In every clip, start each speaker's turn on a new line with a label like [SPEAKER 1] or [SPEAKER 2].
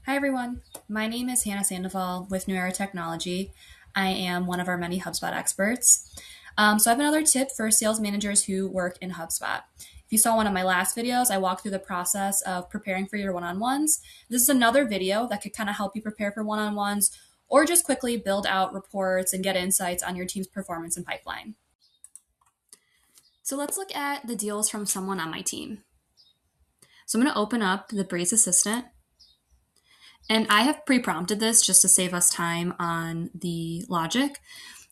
[SPEAKER 1] Hi, everyone. My name is Hannah Sandoval with New Era Technology. I am one of our many HubSpot experts. So I have another tip for sales managers who work in HubSpot. If you saw one of my last videos, I walked through the process of preparing for your one-on-ones. This is another video that could kind of help you prepare for one-on-ones or just quickly build out reports and get insights on your team's performance and pipeline. So let's look at the deals from someone on my team. So I'm going to open up the Breeze Assistant. And I have pre-prompted this just to save us time on the logic.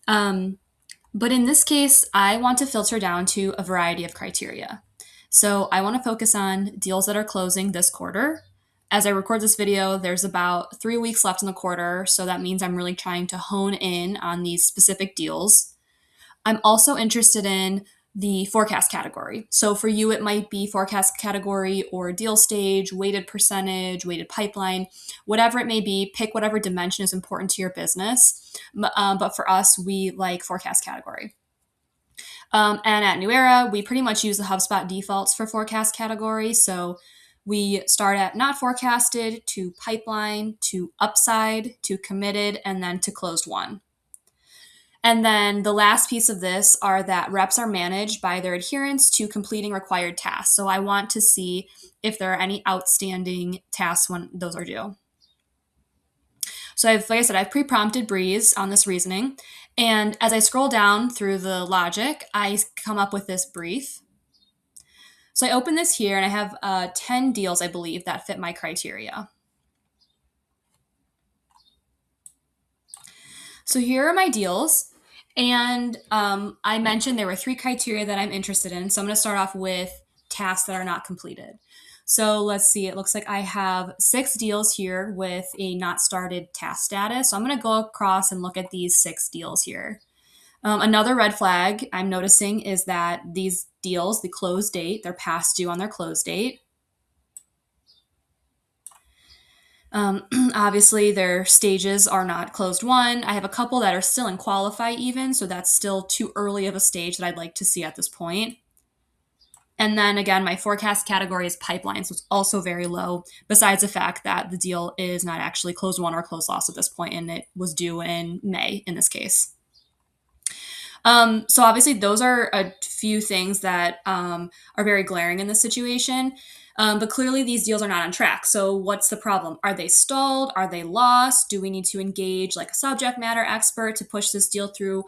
[SPEAKER 1] But in this case, I want to filter down to a variety of criteria. So I want to focus on deals that are closing this quarter. As I record this video, there's about 3 weeks left in the quarter. So that means I'm really trying to hone in on these specific deals. I'm also interested in the forecast category. So for you, it might be forecast category or deal stage, weighted percentage, weighted pipeline, whatever it may be. Pick whatever dimension is important to your business. But for us, we like forecast category. And at New Era, we pretty much use the HubSpot defaults for forecast category. So we start at not forecasted to pipeline to upside to committed and then to closed won. And then the last piece of this are that reps are managed by their adherence to completing required tasks. So I want to see if there are any outstanding tasks when those are due. So like I said, I've pre-prompted Breeze on this reasoning. And as I scroll down through the logic, I come up with this brief. So I open this here and I have 10 deals, I believe, that fit my criteria. So here are my deals. And I mentioned there were 3 criteria that I'm interested in. So I'm going to start off with tasks that are not completed. So let's see, it looks like I have 6 deals here with a not started task status. So I'm going to go across and look at these 6 deals here. Another red flag I'm noticing is that these deals, the close date, they're past due on their close date. Obviously, their stages are not closed won. I have a couple that are still in qualify even, so that's still too early of a stage that I'd like to see at this point. And then again, my forecast category is pipeline, so it's also very low, besides the fact that the deal is not actually closed won or closed loss at this point, and it was due in May in this case. So obviously, those are a few things that are very glaring in this situation. But clearly, these deals are not on track. So, what's the problem? Are they stalled? Are they lost? Do we need to engage like a subject matter expert to push this deal through?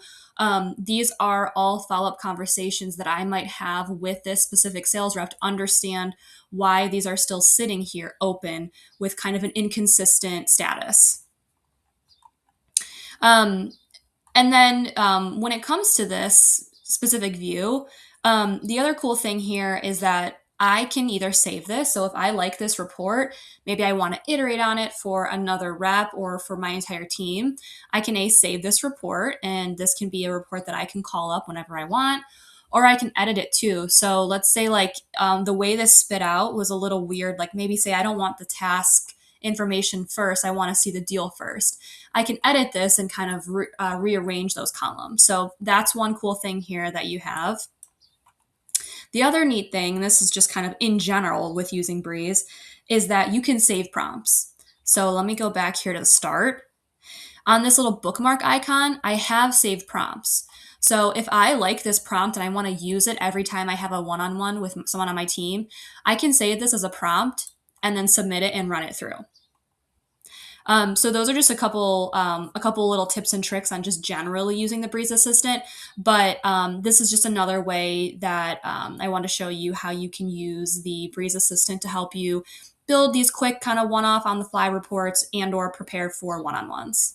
[SPEAKER 1] These are all follow up conversations that I might have with this specific sales rep to understand why these are still sitting here open with kind of an inconsistent status. And then when it comes to this specific view, the other cool thing here is that I can either save this. So if I like this report, maybe I want to iterate on it for another rep or for my entire team, I can save this report, and this can be a report that I can call up whenever I want, or I can edit it too. So let's say the way this spit out was a little weird. Like maybe say I don't want the task information first. I want to see the deal first. I can edit this and kind of rearrange those columns. So that's one cool thing here that you have. The other neat thing, this is just kind of in general with using Breeze, is that you can save prompts. So let me go back here to the start. On this little bookmark icon, I have saved prompts. So if I like this prompt and I want to use it every time I have a one-on-one with someone on my team, I can save this as a prompt and then submit it and run it through. So those are just a couple little tips and tricks on just generally using the Breeze Assistant. But this is just another way that I want to show you how you can use the Breeze Assistant to help you build these quick kind of one-off on the fly reports and or prepare for one-on-ones.